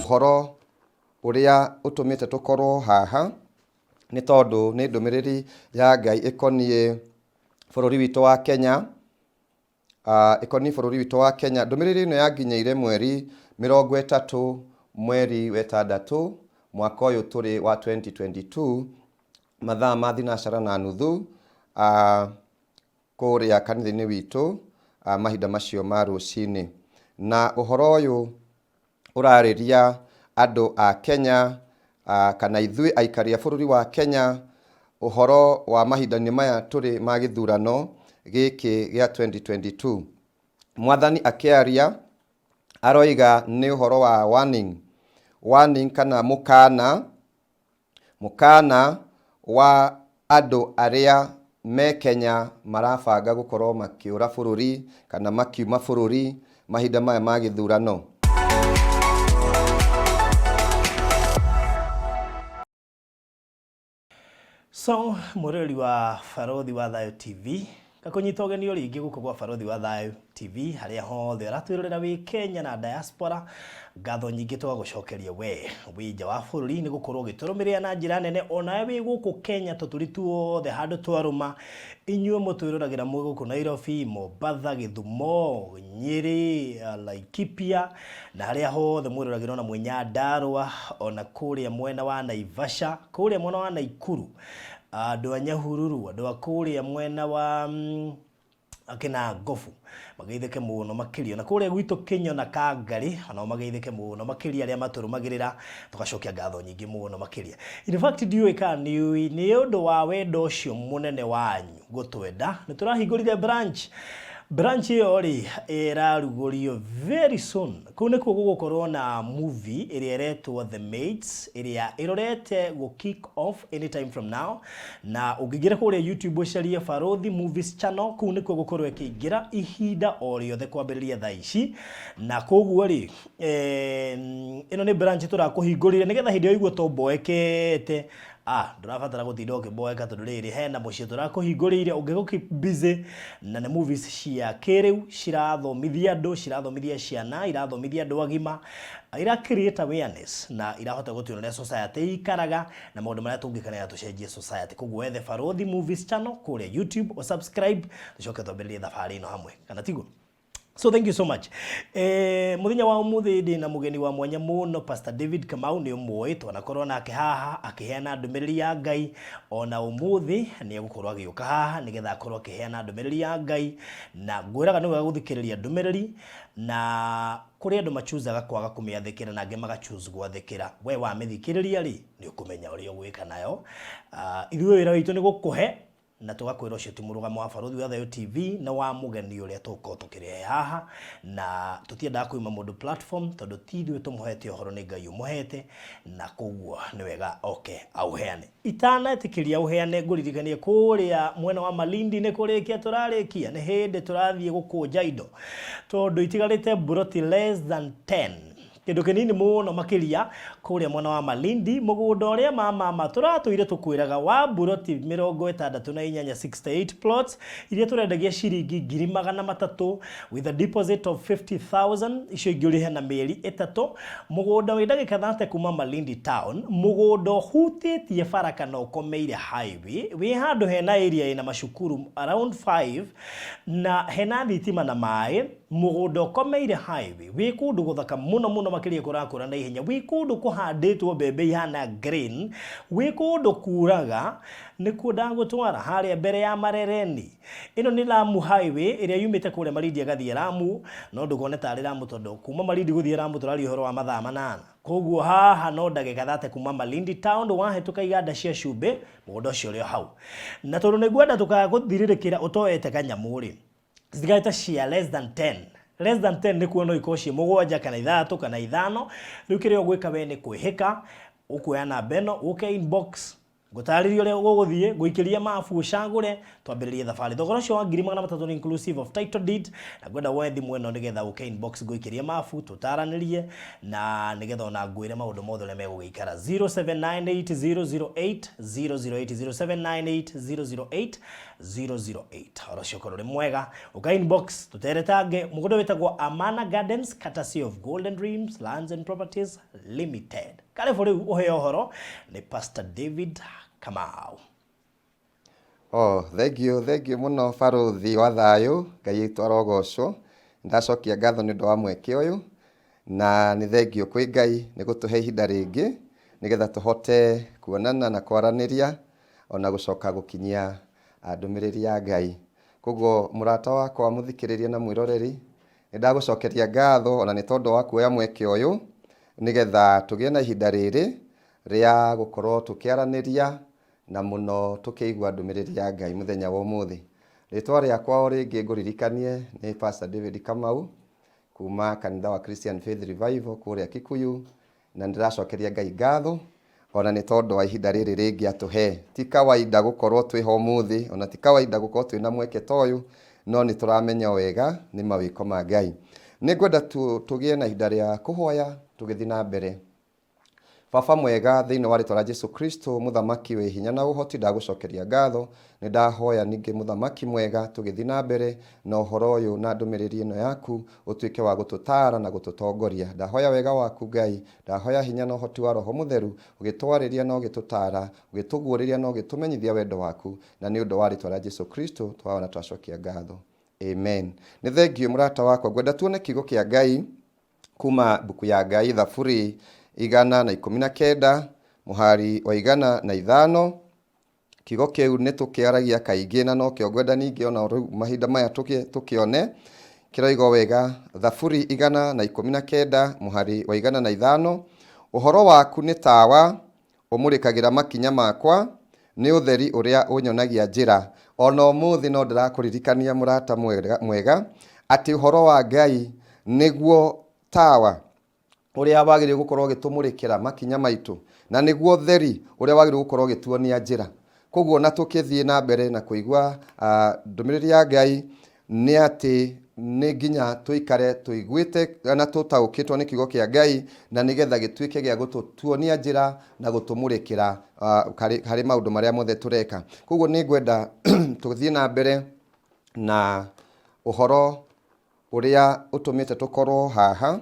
uhoro uria utumite tukorwo haha ni tondu ni ndumiriri ya Ngai ikonie bururi witu wa Kenya. Ikoni bururi witu wa Kenya. Ndumiriri ino yaginyeire mweri 30 mweri wetandatu mwaka uyu turi wa 2022 mathaa ma thinacara na nuthu kuria kanitha-ini witu mahinda macio ma rucini. Na uhoro uyu urariria andu a Kenya kana ithui aikari a bururi wa Kenya uhoro wa mahinda-ini maya turi ma githurano giki gia 2022. Mwathani akiaria aroiga ni uhoro wa warning kana mukana wa andu aria me Kenya marabanga gukorwo makiura bururi kana makiuma bururi mahinda maya ma githurano. So mureri wa Barothi wa Thayo TV gakunyita ugeni ringi guko gwa Barothi wa Thayo TV haria hothe aratwirorera wi Kenya na diaspora. Ngatho nyingi twagucokeria we nja wa bururi ni gukorwo giturumiria na njira nene ona wi guku Kenya tuturi tuothe handu twaruma inyuo mutwirораgira mwe guku Nairobi, Mombasa, Githumo, Nyeri, Laikipia na haria hothe mwirораgira na Nyandarua ona kuria mwena wa Naivasha, kuria mwena wa Naikuru, andu a Nyahururu, andu a kuria mwena wa akina Ngofu mageithike muno makiria na kuria gwitu Kenya na Kangari ona mageithike muno makiria aria maturumagirira tugacokia ngatho nyingi muno makiria. In fact ni undu wa wendo ucio munene wanyu gutwenda ni turahingurire branch iyo ri irarugurio very soon. Kune ko gukorwo na movie iria iretwo The Mates iria irorete go kick off anytime from now, na ugigira kuri YouTube ucarie Barothi Movies channel kune ko gukorwo ikigira ihinda o riothe kwambiriria thaa ici. Na koguo ri ino ni branch turakuhingurire nigetha hindi oigwo tomboekete ndurabatara gutinda ukiboeka tondu riri hena mucie turakuhingurire ungiguki busy na ne movies cia kiriu cirathomithia andu, cirathomithia ciana, irathomithia andu agima, ira create awareness na irahota gutuoneria society ikaraga na maundu maria tungikana tucenjie society. Koguo wethe Barothi Movies channel kuri YouTube o subscribe tucoke twambiririe thabari ino hamwe kana tigo. So thank you so much. Muthenya wa umuthi ndi na mugeni wa mwanya muno Pastor David Kamau ni umwe twanakorwo nake haha akiheana ndumiriri ya Ngai ona umuthi ni egukorwo agiuka haha nigetha akorwo akiheana ndumiriri ya Ngai na ngwiraga niwe guthikiriria ndumiriri na kuri andu machuzaga kwaga kumiathikira na ngema gachuze gwathikira we wa mithikiriria ri ni ukumenya uri ogwika nayo. Ithuĩ wĩra witũ ni gukuhe na tugakwira ucio ti murugamo wa Barothi wa Thayo TV na wa mugeni uria tuko tukire haha na tutienda kuima mundu platform tondu tithwe tumuhete uhoro ni Ngai umuhete na koguo ni wega auheane itana etikiria uheane nguririkanie kuria mwena wa Malindi ni kurikia turarikia ni hindi turathie gukunja indo tondu itigarite buroti less than 10 kindu kinini muno makiria kuria mwana wa Malindi mugunda uria mama turatuire tukwiraga wa buroti 68 plots iria turendagia ciringi 300,000 with a deposit of 50,000 icio ingurihe na mieri 3 mugunda wi ndagika 30 kuma Malindi town mugunda hutitie baraka no komeire highway wi handu hena area ina mashukuru around 5 na hena thitima na mai mugunda komeire highway wi kundu guthaka muno makiria kurakura na ihenya wi kundu kuhanditwo mbembe ihana green wi kundu kuraga ni kuda gutwara haria mbere ya Marereni. Ino ni Lamu highway iria yumite kure Malindi agathie Lamu no ndugone tari Lamu tondu kuma Malindi guthie Lamu turari uhoro wa mathaa 8 koguo haha no ndagika 30 kuma Malindi town wahituka iganda cia cumbi mugunda ucio uri hau na tondu nigwenda tukaguthirikira utoete kanyamuri zigaita cia less than 10 ni kuona ikoshi mugwanja kana ithatu kana ithano riu kirio gwika we ni kwihika ukuya na beno uke inbox ngutaririo le guguthie guikiria mafu ucagure twambiririe thabari thogora cio wa 300 inclusive of title deed na gwenda wethi mweno nigetha uke inbox guikiria mafu tutaranirie na nigetha ona ngwire maundu mothe le megugikara 0798008008 0798008008 oro cio korore mwega uka inbox tuteretange mugundo witagwo Amana Gardens courtesy of Golden Dreams Lands and Properties Limited. Kale for uheo horo ni Pastor David Kamau. Oh, thank you muno baruthi wa thayo Ngai itwarogocwo ndacokia ngatho ni ndo wa mweke uyu na ni thengio kwi Ngai ni gutuhe ihinda ringi nigetha tuhote kuonana na kwaraniria ona gucoka gukinyia ndumiriri ya Ngai. Koguo murata wakwa muthikiriria na mwiroreri ndagucokeria ngatho ona ni tondu wa kuoya mweke uyu nigetha tugie na ihinda riri ria gukorwo tukiaraniria na muno tukiigua ndumiriri ya Ngai muthenya wa umuthi. Ritwa riakwa o ringi nguririkanie ni Pastor David Kamau kuma kanitha wa Christian Faith Revival Kuura Kikuyu na ndiracokeria Ngai ngatho ona ni tondu wa ihinda riri ringi atuhe. Ti kawaida gukorwo twi ho umuthi ona ti kawaida gukorwo twi na mweke toyu no ni turamenya wega ni mawiko ma Ngai. Ni ngwenda tugie na ihinda ria kuhoya tugithi na mbere. Baba mwega thiini wa ritwa rĩa Jesu Kristo muthamaki we hinya na uhoti ndagucokeria ngatho ni ndahoya ninge muthamaki mwega tugithi na mbere na uhoro uyu na ndumiriri ino yaku utuike wa gututara na gututongoria. Ndahoya wega waku Ngai, ndahoya hinya na uhoti wa roho mutheru ugitwariria na ugitutara ugituguuriria na ugitumenyithia wendo waku na ni undu wa ritwa rĩa Jesu Kristo twaona twacokia ngatho. Amen. Ni thengio murata wakwa gwenda tuone kiugo kia Ngai kuma buku ya Ngai Bururi-Ini muhari wa 105. Kiugo kiu ni tukiaragia kaingi na no kio gwenda ningi ona mahinda maya tukione kiroigo wega. Bururi-Ini muhari wa 105. Uhoro waku ni tawa umurikagira makinya makwa, ni utheri uria unyonagia njira. Ona umuthi no ndirakuririkania murata mwega ati uhoro wa Ngai niguo tawa uria wagire gukorwo gitumurikira makinya maitu na niguo theri uria wagire gukorwo gituonia njira. Koguo na tukithie na mbere na kuigua ndumiriri ya Ngai ni ati ni nginya tuikare tuiguite na tutaukitwo ni kiugo kia Ngai na nigetha gituike gia gutuonia njira na gutumurikira hari maundu maria mothe tureka. Koguo ni ngwenda tuthie na mbere na uhoro uria utumite tukorwo haha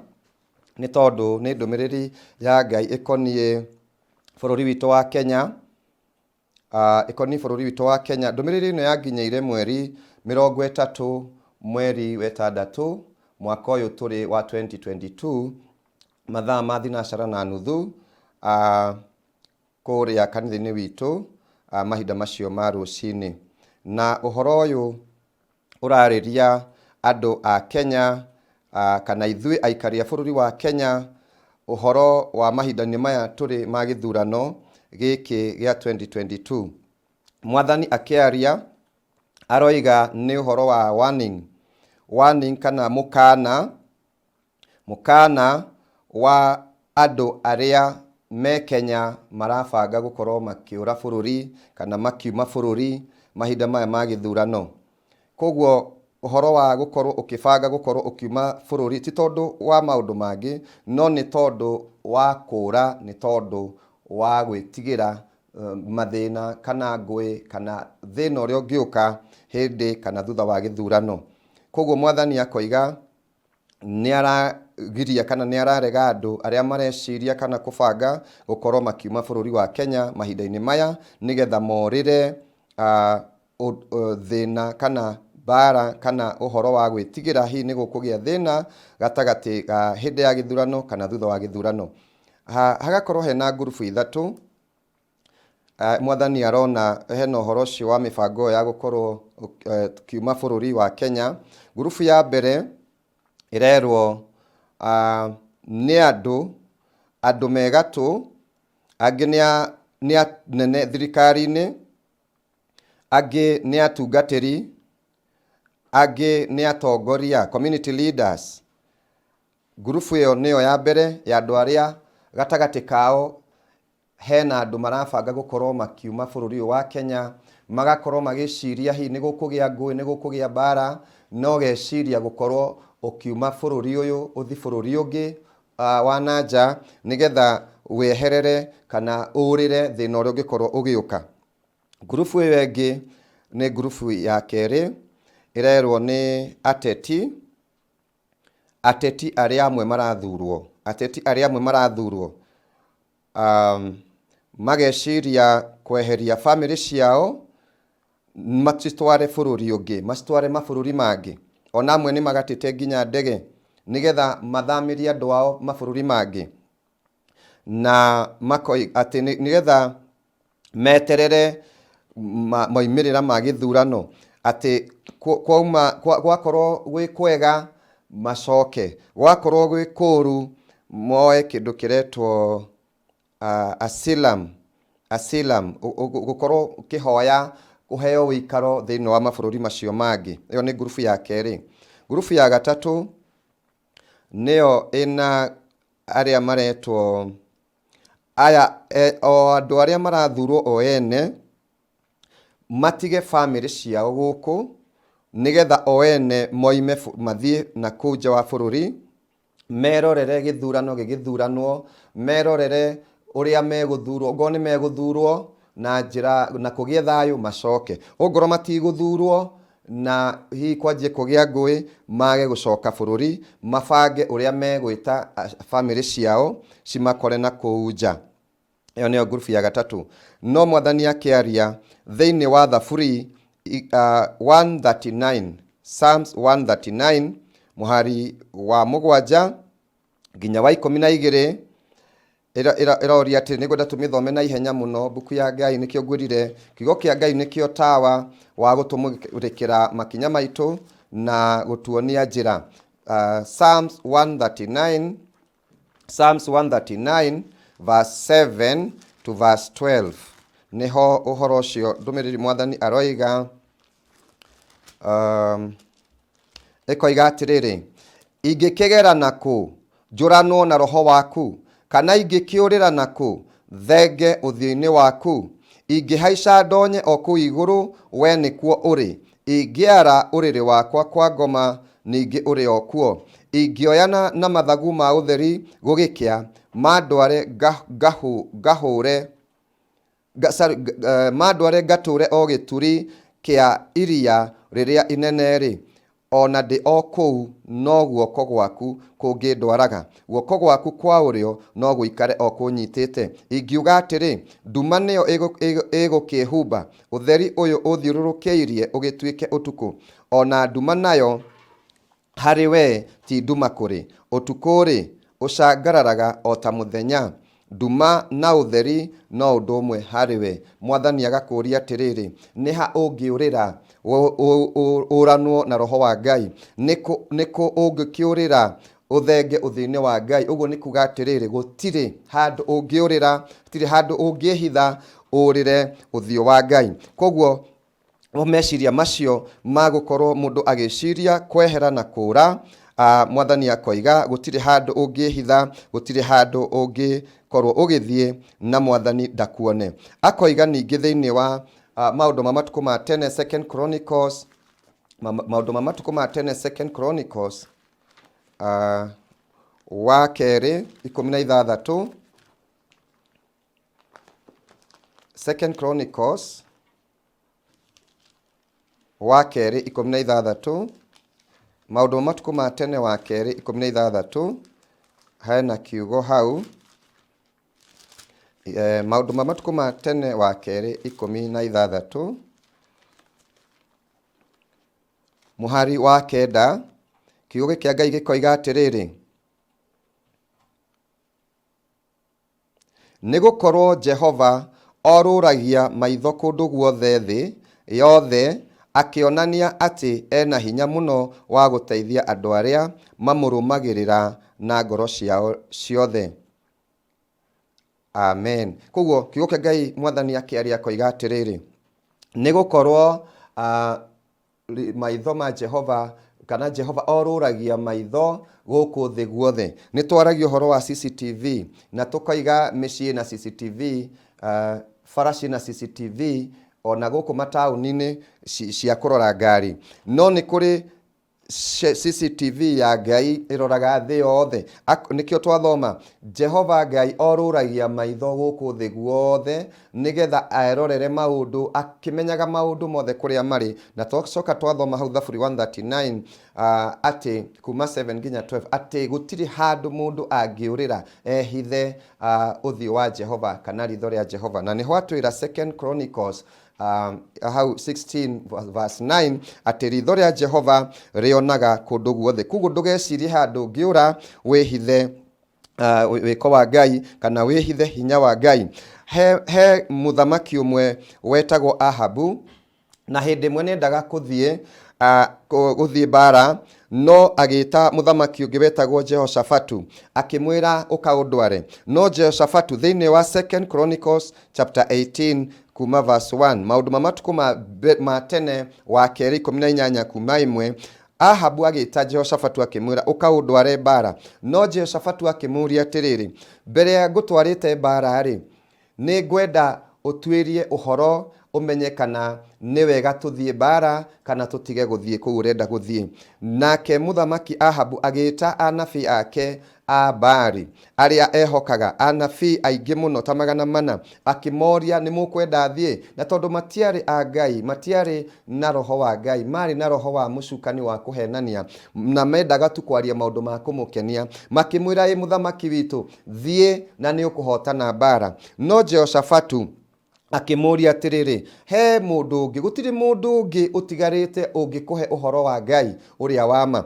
ni tondu ni ndumiriri ya Ngai ikonie bururi witu wa Kenya. Ikonie bururi witu wa Kenya. Ndumiriri ino yaginyeire mweri 30 mweri wa 6 mwaka uyu turi wa 2022 mathaa ma thinacara na nuthu kuria kanitha-ini witu mahinda macio ma rucini. Na uhoro uyu urariria andu a Kenya kana ithui aikaria bururi wa Kenya uhoro wa mahinda-ini maya turi ma Githurano giki gia 2022. Mwathani akiaria aroiga ni uhoro wa warning kana mukana wa andu aria me Kenya marabanga gukorwo makiura bururi kana makiuma bururi mahinda maya ma Githurano. Koguo uhoro wa gukorwo ukibanga gukorwo ukiuma bururi ti tondu wa maundu mangi no ni tondu wa kuura, ni tondu wa gwitigira mathina kana ngui kana thina uria ungiuka hindi kana thutha wa Githurano. Koguo mwathani akoiga ni aragiria kana ni ararega andu aria mareciria kana kubanga gukorwo makiuma bururi wa Kenya mahinda-ini maya nigetha morire thina kana bara kana uhoro wa gwitigira hi ni gukugia thina gatagati hindi ya Githurano kana thutha wa Githurano. Hagakorwo hena ngurubu ithatu. Mwathani arona hena uhoro ucio wa mibango ya gukorwo kiuma bururi wa Kenya. Ngurubu ya mbere irerwo ni andu megatu, angi ni nene thirikari-ini, angi ni atungatiri, angi ni atongoria community leaders. Ngurubu iyo niyo ya mbere ya andu aria gatagati kao hena andu marabanga gukorwo makiuma bururi wa Kenya magakorwo magiciria hi ni gukugia ngui ni gukugia bara no geciria gukorwo ukiuma bururi uyu uthi bururi ungi wa nanja nigetha weherere kana urire thina uria ungikorwo ugiuka. Grupu iyo ingi ni grupu ya keri irerwo ni ateti aria amwe marathurwo mageciria kweheria family ciao matitware bururi ungi macitware mabururi mangi ona amwe ni magatite nginya ndege nigetha mathamirie andu ao mabururi mangi na ati nigetha meterere moimirira ma githurano ati gwakorwo gwi kwega macoke gwakorwo gwi kuru moe kindu kiretwo asylum gukorwo kihoya kuheo wikaro thiini wa mabururi macio mangi. Iyo ni grupu ya keri. Grupu ya gatatu niyo ina aria maretwo o andu aria marathurwo o ene matige family ciao guku nigetha o ene moime mathie na kuja wa bururi merorere githuranwo merorere uria meguthurwo ngo ni meguthurwo na njira na kugia thayu macoke ongoro matiguthurwo na hi kwanjie kugia ngui mage gucoka bururi mabange uria megwita family ciao cimakore na kuja. Iyo niyo grupu ya gatatu. No mwathani akiaria thiini wa Thaburi 139 Psalms 139 muhari wa mugwanja nginya wa 12 iroria ati nigwenda tumithome na ihenya muno buku ya Ngai nikio ngwirire kigo kia Ngai nikio tawa wa gutumurikira makinya maitu na gutuonia njira. Psalms 139 verse 7 to verse 12 niho uhoro ucio Ndumiriri mwathani aroiga ekoiga atiriri ingikigera naku njurano na roho waku kana ingikiurira naku thenge uthio-ini waku ingihaica ndonye o ku iguru we nikuo uri ingiara uriri wakwa kwa ngoma ningi uri o kuo ingioyana na mathagu ma utheri gugikia madware madware gature o gituri kia iria riria ineneri ona ndi o kuu no guoko gwaku kungindwaraga guoko gwaku kwa urio no guikare o kunyitite ingiuga atiri nduma niyo igukihumba utheri uyu uthiururukiirie ugituike utuku ona nduma nayo hari we ti nduma kuri utukuri ucangararaga o ta muthenya nduma na utheri no undu umwe hari we. Mwathani agakuria atiriri niha ungiurira uranwo na roho wa Ngai niku ungikiurira uthenge uthini wa Ngai uguo ni kuga atiriri gutiri handu ungiurira tiri handu ungihitha urire uthio wa Ngai. Koguo meciria macio magukorwo mundu agiciria kwehera na kuura mwathani akoiga gutiri handu ungihitha gutiri handu ungikorwo ugithie na mwathani ndakuone. Akoiga ningi thiini wa maundu ma matuku ma 10 Second Chronicles maundu ma matuku ma 10 Second Chronicles wa keri 16 Second Chronicles wa keri 16 maundu ma matuku ma tene wa keri 16 hena kiugo hau maundu ma matuku ma tene wa keri 16 muhari wa kenda kiugo kia Ngai gikoiga atiriri nigukorwo Jehova oruragia maitho kundu guothe thi yothe akionania ati ena hinya muno wa guteithia andu aria mamurumagirira na ngoro ciao ciothe. Amen. Koguo kiugo kia Ngai mwathani akiaria koiga atiriri nigukorwo maitho ma Jehova kana Jehova oruragia maitho guku thi guothe. Ni twaragia horo wa CCTV na tukaiga micii na CCTV, farashi na CCTV ona guku matauni-ini cia kurora ngari. No ni kuri CCTV ya Ngai iroraga thi yothe. Nikio twathoma Jehova Ngai oruragia maitho guku thi guothe nigetha aerorere maundu akimenyaga maundu mothe kuria mari. Na twacoka twathoma hau Thaburi 139 ati kuma 7 nginya 12 ati gutiri handu mundu angiurira ehithe uthio wa Jehova kana ritho ria Jehova. Na niho atwira 2 Chronicles how 16 verse 9 ati ritho ria Jehova rionaga kundu guothe. Kugu ndugecirie handu ngiura wihithe wiko wa Ngai kana wihithe hinya wa Ngai. He muthamaki umwe wetagwo Ahabu, na hindi mwe nendaga kuthie bara, no agita muthamaki ungi wetagwo Jehoshafatu akimwira ukaundware. No Jehoshafatu thiini wa 2 Chronicles chapter 18 kuma verse 1 maundu mamatuku ma tene wa keri 18 kuma 1 Ahabu agita Jehoshafatu akimwira ukaundware bara. No Jehoshafatu akimuria atiriri, mbere ya ngutwarite bara ri ni ngwenda utwirie uhoro umenye kana ni wega tuthie bara kana tutige guthie ku urenda guthie. Nake muthamaki Ahabu agita anabii ake a Baali aria ehokaga, anabii aingi muno ta 400, akimoria ni mukwenda thie. Na tondu matiari a Ngai, matiari na roho wa Ngai, mari na roho wa mucukani wa kuhenania na mendaga tu kwaria maundu ma kumukenia, makimwira muthamaki witu thie na ni ukuhotana bara. No Jehoshafatu akimuria atiriri, he mundu ungi, gutiri mundu ungi utigarite ungikuhe uhoro wa Ngai uria wama.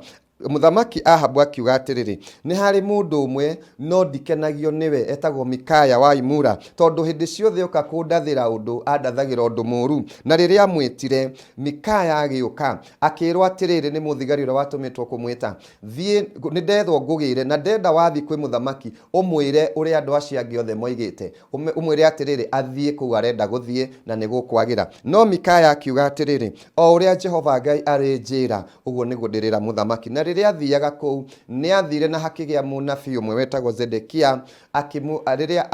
Muthamaki Ahabu akiuga atiriri, ni hari mundu umwe no ndikenagio niwe etagwo Mikaya wa Imura, tondu hindi ciothe uka kundathira undu andathagira undu muru. Na riria amwitire Mikaya agiuka akirwa atiriri ni muthigariro watumitwo kumwita, thie ni ndethwo ngugire na ndenda wathi kwi muthamaki umwire uria andu acio angi othe moigite, umwire atiriri athie ku arenda guthie na ni gukwagira. No Mikaya akiuga atiriri, o uria Jehova Ngai ari njira uguo niguo ndirira muthamaki. Na riria athiaga kuu ni athire na hakigia munabii umwe wetagwo Zedekia riria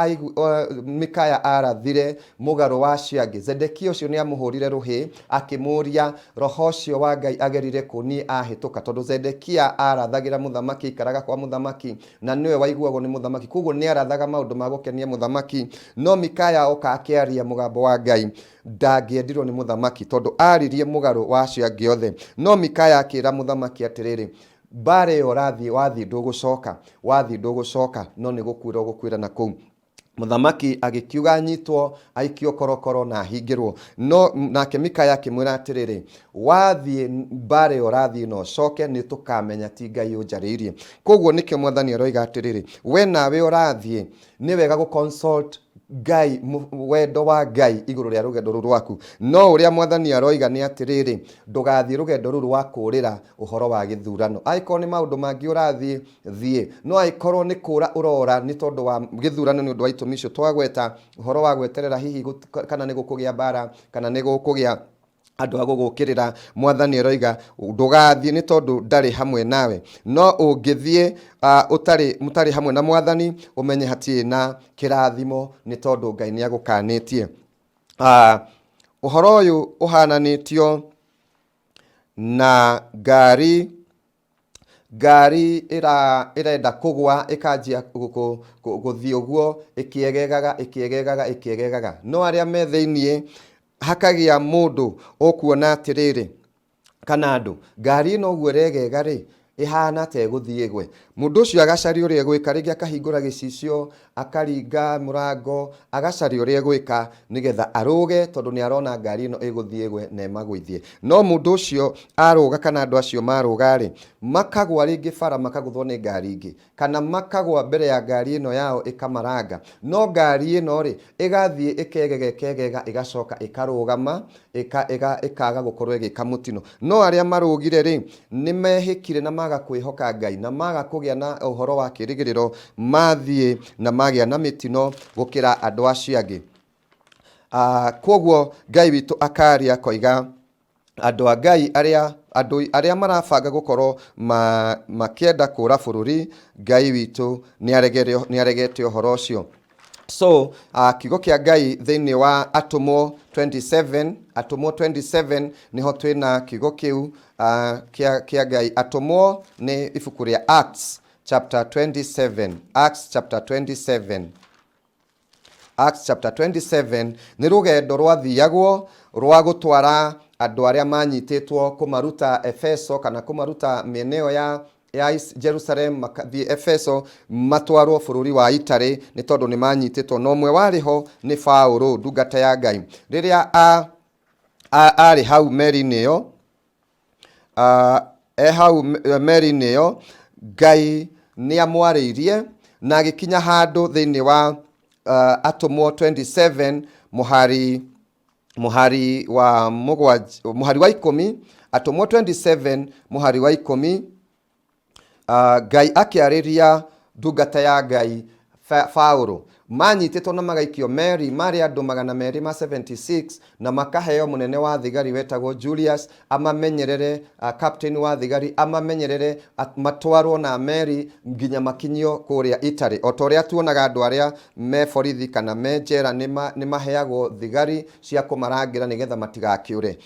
Mikaya arathire mugaru wa ciangi. Zedekia ucio ni amuhurire ruhi akimuria roho cio wa Ngai agerire kuni ahituka, tondu Zedekia arathagira muthamaki, ikaraga kwa muthamaki na niwe waiguagwo ni muthamaki, koguo ni arathaga maundu ma gukenia muthamaki. No Mikaya oka akiaria mugambo wa Ngai, ndangiendirwo ni muthamaki tondu aririe mugaru wa ciangi othe. No Mikaya akira muthamaki atiriri, bare orathi wathi ndugucoka, wathi ndugucoka, no ni gukwira gukwira na kuu. Muthamaki agikiuga anyitwo aikio korokoro na hingirwo. No nake Mikaya akimwira atiriri, wathi bare orathi no coke ni tukamenya ti Ngai unjaririe. Koguo nikio mwathani aroiga atiriri, we nawe orathi ni wega gu consult Ngai, wendo wa Ngai iguru ria rugendo ruru rwaku. No uria mwathani aroiga ni atiriri, ndugathie rugendo ruru rwa kurira uhoro wa Githurano. Aiko ni maundu mangi urathie thie, no aikorwo ni kura urora ni tondu wa Githurano ni undu wa itumi icio twagweta uhoro wa gweterera hihi kana ni gukugia bara kana ni gukugia andu agugukirira. Mwathani aroiga ndugathie ni tondu ndari hamwe nawe. No ungithie mutari hamwe na mwathani umenye hatie na kirathimo ni tondu Ngai ni agukanitie. Uhoro uyu uhananitio na ngari irenda kugwa ikanjia guthii uguo ikiegegaga. No aria me thiini hakagia mundu ukuona atiriri kana andu ngari ino guo regega ri ihana te guthiegwe. Mundu ucio agacari uria gwika, ringi akahingura gicicio akaringa murango agacari uria gwika nigetha aruge tondu ni arona ngari ino iguthiegwe na magwithie. No mundu ucio aruga kana andu acio maruga ri makagwa ringi bara makaguthwo ni ngari ingi kana makagwa mbere ya ngari ino yao ikamaranga. No ngari ino ri igathie ikegega igacoka ikarugama ikaga gukorwo igika mutino. No aria marugire ri ni mehikire na maga kwihoka Ngai na maga kugia na uhoro wa kirigiriro, mathie na magia na mitino gukira andu acio angi. Koguo Ngai witu akaria koiga andu a Ngai aria andũ arĩa marabanga gũkorwo makĩenda kũra bũrũri, Ngai witũ nĩ aregete ũhoro ũcio. So kiugo kĩa Ngai thĩinĩ wa Atũmwo 27 niho twĩna kiugo kĩu kĩa Ngai. Atũmwo nĩ ibuku rĩa Acts chapter 27. Acts chapter 27 nĩ rũgendo rwathiagwo rwa gũtwara andũ arĩa manyitĩtwo kũmaruta Efeso kana kũmaruta mĩeneo ya Jerusalem makathi Efeso matwarwo bũrũri wa Italy nĩ tondũ nĩ manyitĩtwo. No ũmwe warĩho nĩ Paulo, ndungata ya Ngai. Rĩrĩa arĩ hau meri-inĩ ĩyo, Ngai nĩ amwarĩirie na agĩkinya handũ thĩinĩ wa Atũmwo 27 mũhari wa 10. Atũmwo 27 mũhari wa 10. Ngai akĩarĩria ndungata ya Ngai Paulo. Manyitĩtwo na magaikio meri, marĩ andũ 276 na makaheo mũnene wa thigari wetagwo Julius amamenyerere, captain wa thigari amamenyerere, matwarwo na meri nginya makinyio kũrĩa Italy. O ta ũrĩa tuonaga andũ arĩa me borithi kana me njera nĩ maheagwo thigari cia kũmarangĩra nĩgetha matigakĩũre,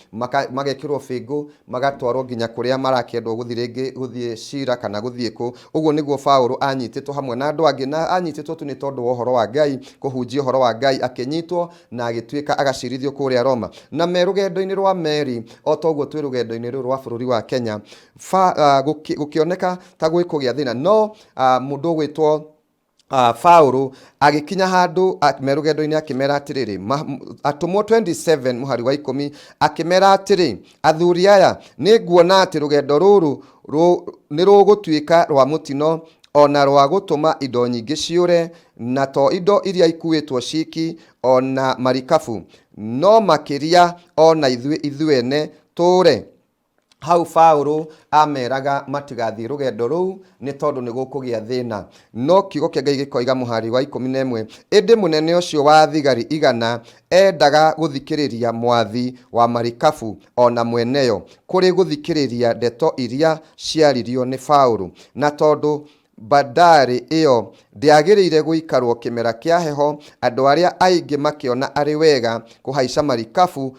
magekĩrwo bĩngũ magatwarwo nginya kũrĩa marakĩendwo gũthiĩ cira kana gũthiĩ kũ. Ũguo nĩguo Paulo anyitĩtwo hamwe na andũ angĩ, na anyitĩtwo tu nĩ tondũ wa ũhoro wa Ngai, kũhunjia ũhoro wa Ngai, akĩnyitwo na agĩtuĩka agacirithio kũrĩa Roma. Na me rũgendo-inĩ rwa meri, o ta ũguo twĩ rũgendo-inĩ rũu rwa bũrũri wa Kenya, gũkĩoneka ta gwĩkũgĩa thĩna. No mũndũ ũgwĩtwo Paulo agĩkinya handũ me rũgendo-inĩ akĩmera atĩrĩrĩ, Atũmwo 27 mũhari wa 10 akĩmera atĩrĩ, athuri aya nĩ nguona atĩ rũgendo rũrũ nĩ rũgũtuĩka rwa mũtino ona rwa gũtũma indo nyingĩ ciũre, na to indo iria ikuĩtwo ciki ona marikabu, no makĩria ona ithuĩ ene tũre. Hau Paulo ameraga matigathiĩ rũgendo rũu nĩ tondũ nĩ gũkũgĩa thĩna. No kiugo kĩa Ngai gĩkoiga mũhari wa 11, ĩndĩ mũnene ũcio wa thigari 100 endaga gũthikĩrĩria mwathi wa marikabu ona mweneyo kũrĩ gũthikĩrĩria ndeto iria ciaririo nĩ Paulo, na tondũ bandari ĩyo ndĩagĩrĩire gũikarwo kĩmera kĩa heho, andũ arĩa aingĩ makĩona arĩ wega kũhaica marikabu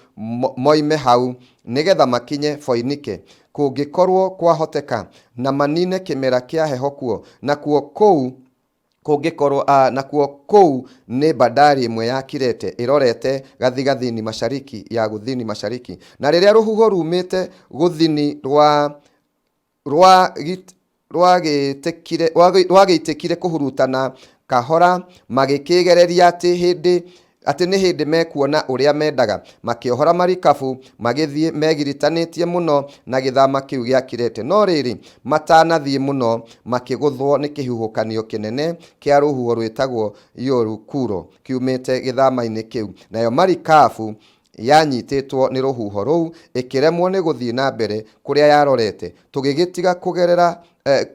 moime hau nĩgetha makinye Foinike, kũngĩkorwo kwahoteka, na manine kĩmera kĩa heho kuo, na kuo kũu nĩ bandari ĩmwe ya Kirete ĩrorete gathigathini mashariki ya gũthini mashariki. Na rĩrĩa rũhuho rumĩte gũthini rwagĩitĩkire kũhurutana kahora, magĩkĩgereria atĩ nĩ hĩndĩ mekuona ũrĩa mendaga, makĩohora marikabu magĩthiĩ megiritanĩtie mũno na gĩthama kĩu gĩa Kirete. No rĩrĩ matanathiĩ mũno makĩgũthwo nĩ kĩhuhũkanio kĩnene kĩa rũhuho rwĩtagwo Kuro kiumĩte gĩthama-inĩ kĩu, nayo marikabu yanyitĩtwo nĩ rũhuho rũu ĩkĩremwo nĩ gũthiĩ na mbere kũrĩa yarorete. Tũgĩgĩtiga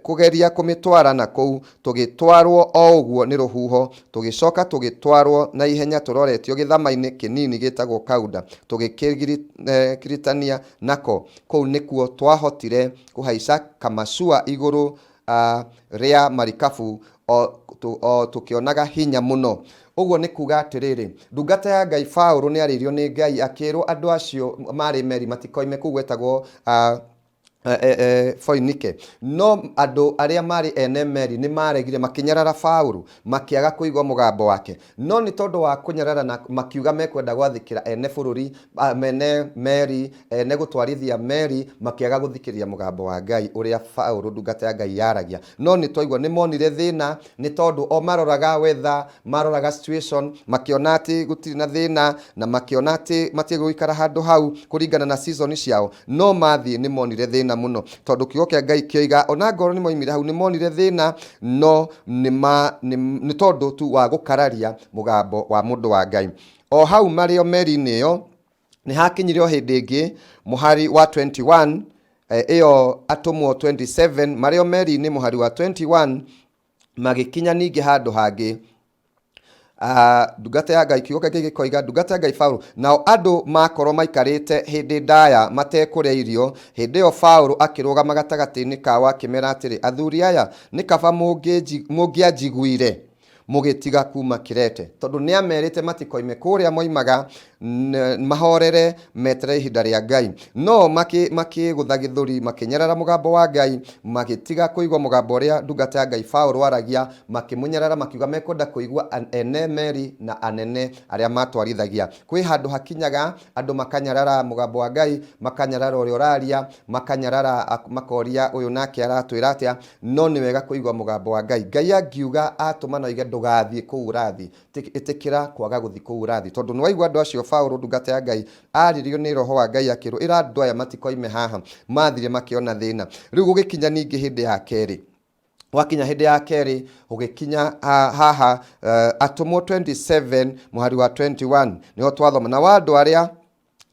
kũgeria kũmĩtwara na kũu, tũgĩtwarwo o ũguo nĩ rũhuho, tũgĩcoka tũgĩtwarwo na ihenya tũroretio gĩthama-inĩ kĩnini gĩtagwo Kauda, tũgĩkĩritania nako. Kũu nĩkuo twahotire kũhaica kamasua igũrũ rĩa marikabu o tũkĩonaga hinya mũno. Ũguo nĩ kuga atĩrĩrĩ, ndungata ya Ngai Paulo nĩ arĩirio nĩ Ngai akĩrwo andũ acio marĩ meri matikoime kũu gwetagwo Foinike. No andũ arĩa marĩ ene meri nĩ maregire, makĩnyarara Paulo, makĩaga kũigua mũgambo wake. No nĩ tondũ wa kũnyarara na makiuga mekwenda gwathĩkĩra ene bũrũri, mene meri, ene gũtwarithia meri, makĩaga gũthikĩrĩria mũgambo wa Ngai ũrĩa Paulo ndungata ya Ngai yaragia. No nĩ twaigua nĩ monire thĩna nĩ tondũ o maroraga weather, maroraga situation, makĩona atĩ gũtirĩ na thĩna na makĩona atĩ matigũikara handũ hau kũringana na season ciao. No mathiĩ nĩ monire thĩna mũno, tondũ kiugo kĩa Ngai kĩoiga ona ngoro nĩ moimire hau nĩ monire thĩna, no nĩ tondũ tu wa gũkararia mũgambo wa mũndũ wa Ngai. O hau marĩo meri-inĩ ĩyo nĩ hakinyire o hĩndĩ ĩngĩ mũhari wa 21, ĩyo Atũmwo 27 marĩo meri-inĩ mũhari wa 21 magĩkinya ningĩ handũ hangĩ ndungata ya Ngai kiugo kĩngĩ gĩkoiga ndungata ya Ngai Paulo nao andũ makorwo maikarĩte hĩndĩ ndaya matekũrĩa irio hĩndĩ ĩyo Paulo akĩrũgama gatagatĩ-inĩ kao akĩmera atĩrĩ athuri aya nĩ kaba mũngĩanjiguire mugitiga kuma Kirete tondu ni amerite matikoime kuria moimaga mahorere metere ihinda ria Ngai no maki gutha Githuri makinyarara mugambo wa Ngai magitiga kuigwa mugambo uria ndungata ya Ngai Paulo aragia makimunyarara makiuga mekwenda kuigwa ene meri na anene aria matwarithagia kwi handu hakinyaga andu makanyarara mugambo wa Ngai makanyarara uria uraria makanyarara makoria uyu nake aratwira atia no ni wega kuigwa mugambo wa Ngai Ngai angiuga atumana ige ndugathie kuurathi itikira kwaga guthi kuurathi tondu ni waigwa andu acio Paulo ndungata ya Ngai aririo ni roho wa Ngai akiru ira andu aya matikoime haha mathire makiona thina riu gugikinya ningi hindi ya keri wakinya hindi ya keri ugikinya haha atomo 27 muhari wa 21 niho twathoma na wandu aria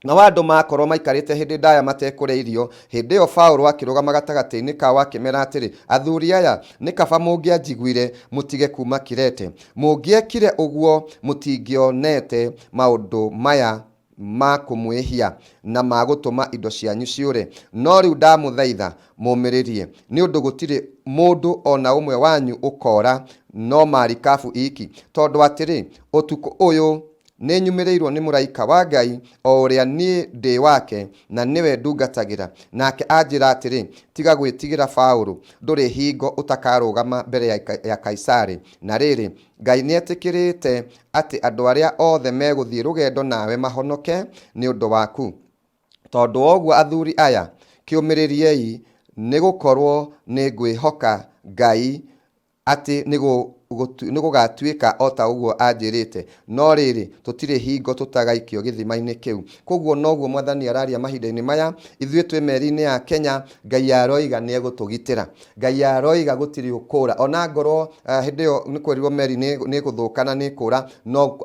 na wandu makorwo maikarite hindi ndaya matekũrĩa irio hindi yo Paulo akĩrũgama gatagatĩ-inĩ kao akĩmera atĩrĩ athuri aya nĩ kaba mũngĩanjiguire mutige kuma Kirete mũngĩekire ũguo mũtingĩonete maũndũ maya ma kũmwĩhia na magũtũma indo cianyu ciũre no rĩu ndamũthaitha mũmĩrĩrie nĩ ũndũ gũtirĩ mũndũ ona ũmwe wanyu ũkora no marikabu iki tondũ atĩrĩ ũtukũ ũyũ nĩ nyumĩrĩirwo nĩ mũraika wa Ngai o ũrĩa niĩ ndĩ wake na niwe ndungatagira nake anjĩra atĩrĩ tiga gwĩtigĩra Paulo ndũrĩ hingo ũtakarũgama mbere ya Kaisari na rĩrĩ Ngai nĩetĩkĩrĩte atĩ andũ arĩa othe megũthiĩ rũgendo nawe mahonoke nĩ ũndũ waku tondũ ũguo athuri aya kĩũmĩrĩriei nĩ gũkorwo nĩ ngwĩhoka Ngai atĩ nĩgũgatuĩka o ta ũguo anjĩrĩte no rĩrĩ tũtirĩ hingo tũtagaikio gĩthima-inĩ kĩu koguo noguo mwathani araria mahinda-inĩ maya ithuĩ twĩ meri-inĩ ya Kenya Ngai aroiga nĩ egũtũgitĩra Ngai aroiga gũtirĩ ũkũra ona ngorwo hĩndĩ ĩyo nĩ kwerirwo meri nĩ gũthũkana nĩ kũra no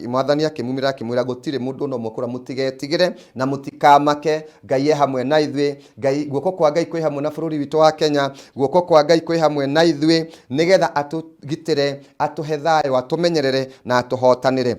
mwathani akĩmumĩra akĩmwĩra gũtirĩ mũndũ no mũkũra mũtigetigĩre na mũtikamake Ngai hamwe na ithuĩ Ngai guoko kwa Ngai kwĩ hamwe na bũrũri witũ wa Kenya guoko kwa Ngai kwĩ hamwe na ithuĩ nĩgetha atũgitĩre atuhe thayo atumenyerere na atuhotanire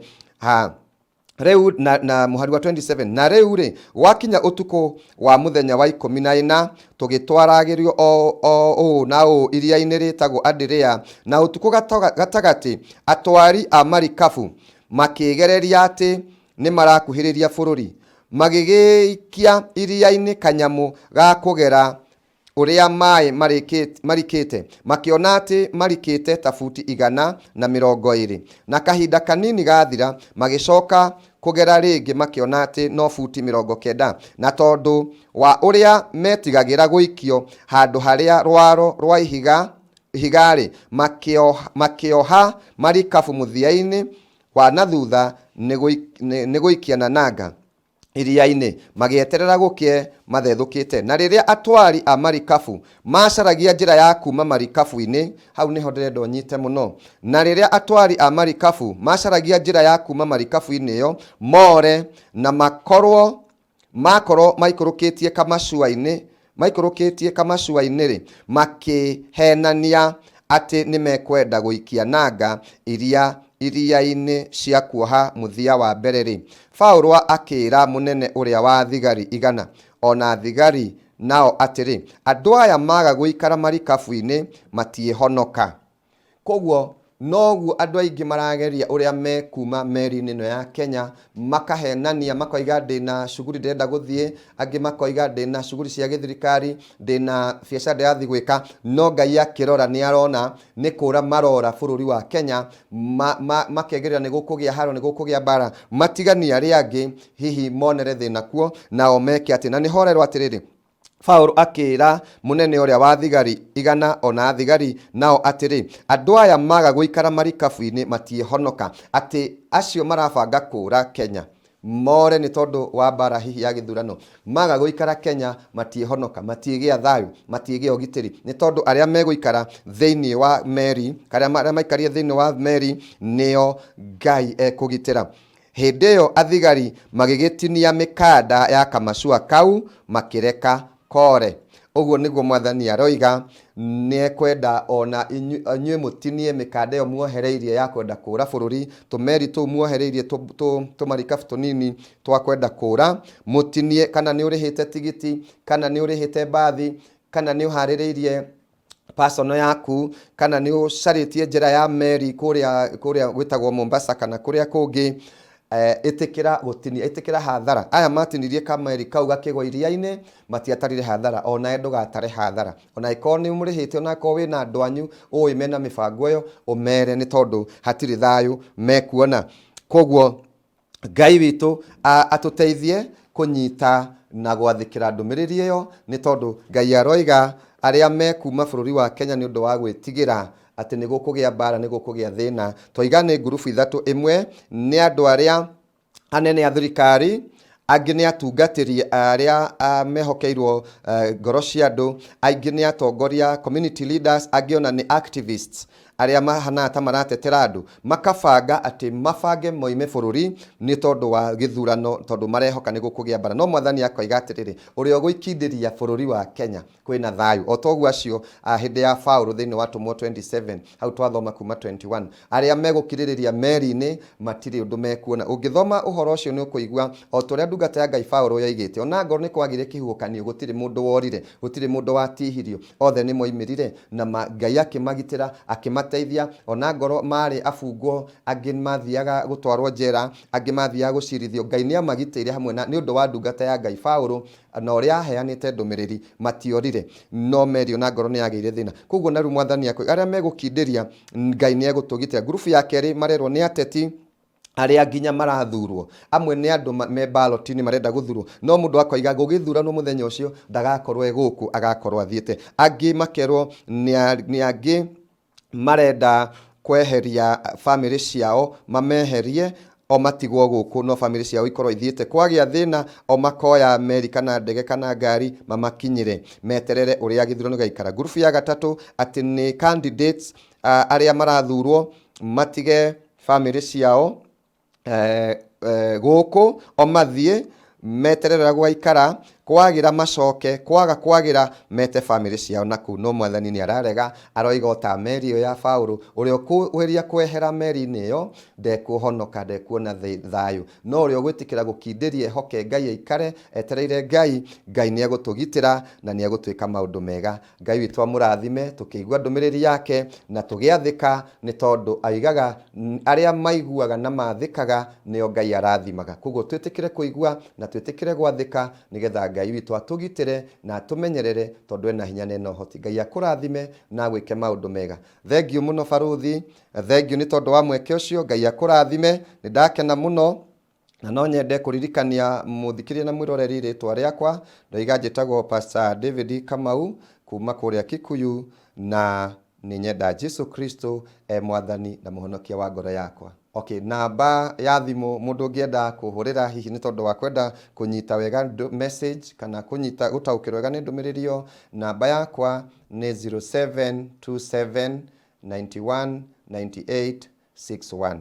reu na muhari wa 27 na reu ri wakinya utuko wa muthenya wa 14 tugitwaragirio o na o iria-inĩ ritagwo Aria na utuko gatagati atwari a marikabu makigereria ati ni marakuhiriria bũrũri magigikia iria-inĩ kanyamu ga kugera uria mai marikite makiona ati marikite ta futi 120 na kahinda kanini gathira magicoka kugera ringi makiona ati no futi 90 na tondu wa uria metigagira guikio handu haria rwaro rwa ihigari makioha marikabu muthia-ini wa nathutha niguikia na nanga iria-inĩ magieterera gukie mathethũkĩte na rĩrĩa atwari a marikabu macaragia njĩra ya kuma marikabu-inĩ hau niho ndĩrenda ũnyite mũno na rĩrĩa atwari a marikabu macaragia njĩra ya kuma marikabu-inĩ ĩyo more na makorwo maikũrũkĩtie kamacua-inĩ rĩ makihenania atĩ nĩ mekwenda gũikia nanga iria-inĩ cia kuoha muthia wa mbere rĩ Paulo akĩra munene ũrĩa wa thigari 100 ona thigari nao atĩrĩ andũ aya maga gũikara marikabu-inĩ matiĩhonoka koguo noguo andũ aingĩ marageria ũrĩa mekuma meri-inĩ ĩno ya Kenya makahenania makoiga ndĩna cuguri ndĩrenda gũthiĩ angĩ makoiga ndĩna cuguri cia gĩthirikari ndĩna biacara ndĩrathiĩ gwĩka no Ngai akĩrora nĩ arona nĩ kũra marora bũrũri wa Kenya makegerera nĩ gũkũgĩa haro nĩ gũkũgĩa bara matigania arĩa angĩ hihi monere thĩna kuo nao meke atĩ na nĩ horerwo atĩrĩrĩ Paulo akĩra munene ũrĩa wa thigari 100 ona thigari nao atĩrĩ andũ aya maga gũikara marikabu-inĩ matiĩhonoka atĩ acio marabanga kũra Kenya more nĩ tondũ wa bara hihi ya Githurano maga gũikara Kenya matiĩhonoka matiĩgĩa thayũ matiĩgĩa ũgitĩri nĩ tondũ arĩa megũikara thĩinĩ wa meri arĩa maikarie thĩinĩ wa meri nĩo Ngai ekũgitĩra hĩndĩ ĩyo athigari magĩgĩtinia mĩkanda ya kamacua kau makĩreka kore Oguo niguo mwathani aroiga niekwenda ona inyue mutinie mikande yo muohereirie ya kwenda kura bururi, tumeri tu muohereirie tumarikabu tunini twa kwenda kura, mutinie kana ni urihite tigiti, kana ni urihite bathi, kana ni uhaririirie personal yaku, kana ni ucaritie njira ya meri kuria gwitagwo Mombasa kana kuria kungi. Itikira gutinia, itikira hathara. Aya matinirie kameri kau gakigwa iria-ini matiatarire hathara, ona endo gatare hathara. Ona iko ni umurihite, ona ko wina ndwanyu uimena mibango yo umere ni tondu hatiri thayu mekuona. Koguo Ngai witu atuteithie kunyita na gwathikira ndumiriri iyo, ni tondu Ngai aroiga aria mekuma bururi wa Kenya ni undu wa gwitigira ati ni gukugia bara, ni gukugia thina. Twiga ni ngurubu ithatu, imwe ni andu aria anene a thirikari, angi ni atungatiri aria mehokeirwo ngoro cia andu, aingi ni atongoria community leaders, angi ona ni activists aria mahana ta maratetera andu, makabanga ati mabange moime bururi ni tondu wa Githurano, tondu marehoka ni gukugia bara. No mwathani akoiga atiriri, uria guikindiria bururi wa Kenya kwina thayu. Otogu acio hindi ya Paulo thiini wa Tumwo 27 hau twathoma kuma 21, aria megukiririria meri-ini matiri undu mekuona. Ungithoma uhoro ucio ni ukuigua o turia ndungata ya Ngai Paulo yaigite, ona ngoro ni kwagire kihukanio, gutiri mundu worire, gutiri mundu watihirio, othe ni moimirire na Ngai akimagitira, akimateithia. Ona ngoro mari afungwo, angi mathiaga gutwarwo njera, angi mathiaga gucirithio, Ngai ni amagitire hamwe na ni undu wa ndungata ya Ngai Paulo na uria aheanite ndumiriri matiorire, no merio na ngoro ni yageire thina. Koguo na ru mwathani akoi aria megukindiria Ngai ni egutugitira. Ngurubu ya keri marerwo ni ateti aria nginya marathurwo, amwe ni andu me ballot ni marenda guthurwo, no mundu akoiga gugithuranwo muthenya ucio ndagakorwo eguku, agakorwo athiete. Angi makerwo ni angi marenda kweheria family ciao, mameherie o matigwo guku, no family ciao ikorwo ithiete. Kwagia thina o makoya meri kana ndege kana ngari mamakinyire, meterere uria Githurano gaikara. Ngurubu ya gatatu ati ni candidates aria marathurwo matige family ciao guku, o mathie meterera gwaikara, kwagira macoke, kwagira mete family ciao naku. No mwathani ni ararega, aroiga ta meri yo ya Paulo uria ukweria kwehera meri-ini iyo ndekuhonoka, ndekuona thayu, no uria gwitikira gukindirie hoke Ngai aikare etereire Ngai, Ngai ni egutugitira na ni egutwika maundu mega. Ngai witu amurathime tukigwa ndumiriri yake na tugiathika, ni tondu aigaga aria maiguaga na mathikaga nio Ngai arathimaga. Koguo twitikire kuigwa na twitikire gwathika nigetha Ngai witu atugitire na atumenyerere, tondu ena hinya nena hoti. Ngai akurathime na gwike maundu mega. Thengiu muno baruthi, thengiu ni tondu wa mweke ucio. Ngai akurathime, ni ndakena muno na no nyende kuririkania muthikiria na mwiroreri ritwa riakwa ndoiga njitagwo Pastor David Kamau kuma kuria Kikuyu, na ni nyenda Jesu Kristo mwathani na muhonokia wa ngoro yakwa. Okay, namba ya thimu mundu ngienda kuhurira hihi ni tondu wa kwenda kunyita wega message kana kunyita gutaukirwa wega ni ndumiririo, namba yakwa ni 0727 91 98 61.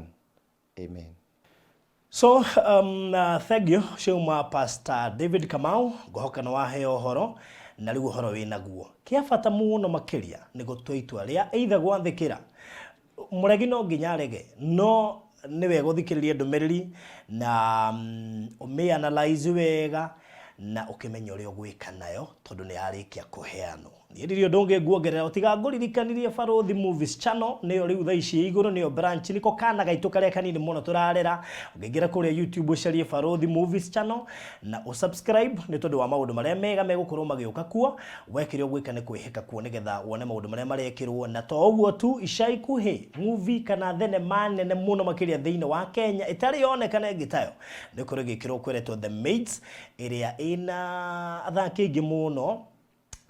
Amen. So thank you Shuma Pastor David Kamau, gohoka na waheo horo na riu horo wina guo. Kia bata muno makiria ni gutwa itwa ria either gwathikira muregi no nginya arege, no niwe guthikiriria ndumiriri na ume-analyze wega na ukimenya uria ugwika nayo, tondu ni arikia kuheano. Ndirio ndonge guongerera utiga nguririkanirie Baruthi Movies channel niyo riu thaici iguru niyo branch niko kana gaitu karia kanini muno turarera. Ungigira kuria YouTube ucarie Baruthi Movies channel na usubscribe ni tondu wa maundu maria mega megukorwo magiuka kuo, wekire ugwika ni kwihika kuo nigetha wone maundu maria marekirwo. Na to uguo tu, ishai kuhi movie kana thenema nene muno makiria thiini wa Kenya itari yonekana ngitayo ni kuri gikirwo kweretwo The Maids iria ina athaki ingi muno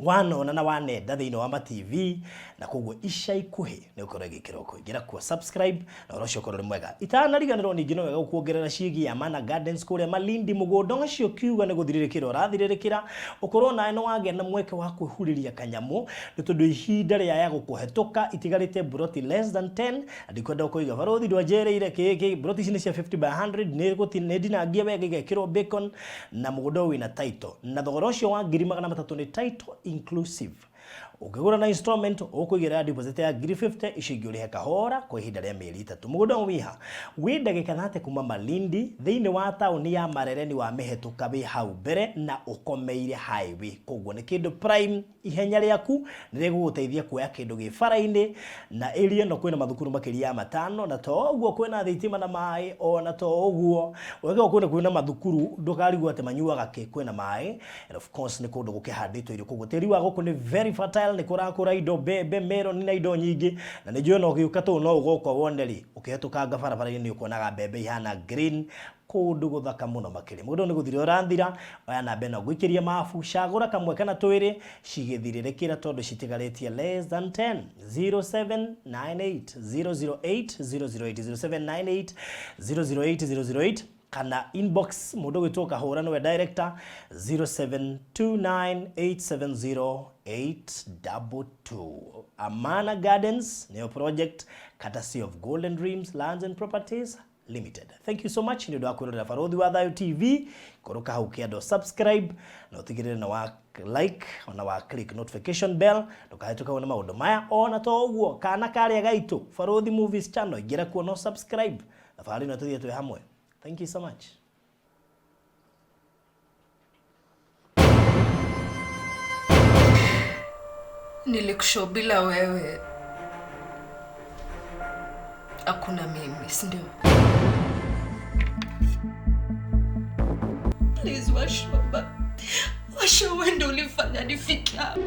wanona na wanenda thiini wa TV, na koguo ica ikuhi ni ukorwo gikiro kuingira kwa subscribe na urocio korwo mwega. Itanariganirwo ningi no wega kuongerera ciigi ya Mana Gardens kuria Malindi mugondo acio kiuga ni guthiririkira urathiririkira ukorwo nae no wage na mweke wa kwihuriria kanyamu ni tondu ihinda ria ya gukuhetuka itigarite broti less than 10 ndikwenda kuiga Baruthi ndwajereire kiki broti cini cia 50 by 100 ni gutinedi ndinagia wega igekirwo bacon na mugondo wina title na thogora ucio wa 300 ni title inclusive. Ukigura na installment ukuigira deposit ya 50 ichingi uri kahora kwa ihinda rĩa mĩeri 3. Mugunda wiha wi ndagika thate kuma Malindi thiini wa tauni ya Marereni wa mĩhetũka wi hau mbere na ukomeire highway. Koguo ni kindu prime ihenya rĩaku nĩrĩgũgũteithia kuoya kindu gĩ bara-inĩ na area no kwĩna mathukuru makiria 5 na to ũguo kwĩna thitima na maĩ ona to ũguo wega kwĩna mathukuru ndukarigwo ate manyuaga kĩ kwĩna maĩ and of course ni kundu gũkĩhandĩtwo irio koguo tĩri wa gũkũ ni very fertile ni kurakura indo bebe melon na indo nyingĩ na nĩ njũĩ no gĩuka tu no ũgũkwa woneri ũkĩhetũkanga barabara-inĩ nĩ ũkuonaga bebe ihana green kundu guthaka muno makiri mundu ni guthire uranthira oya na bena gwikiria mafu cagura kamwe kana twiri cigithirerekira tondu citigaritie less than 10 0798 008 kana inbox mundu gwitoka hura no director 0729870822. Amana Gardens neo project courtesy of Golden Dreams Lands and Properties Limited. Thank you so much. Ndio akwirira Farodhi wa Thayo TV koroka hau kiado subscribe na utigirire na wa like ona wa click notification bell ndukahetuka wona maundu maya ona to uguo kana karia gaitu Farodhi Movies channel igira kuona subscribe na fahari na tuthie twe hamwe. Thank you so much. Nilikushow bila wewe hakuna mimi, si ndio? Please washa, wewe ndio ulifanya nifike hapa.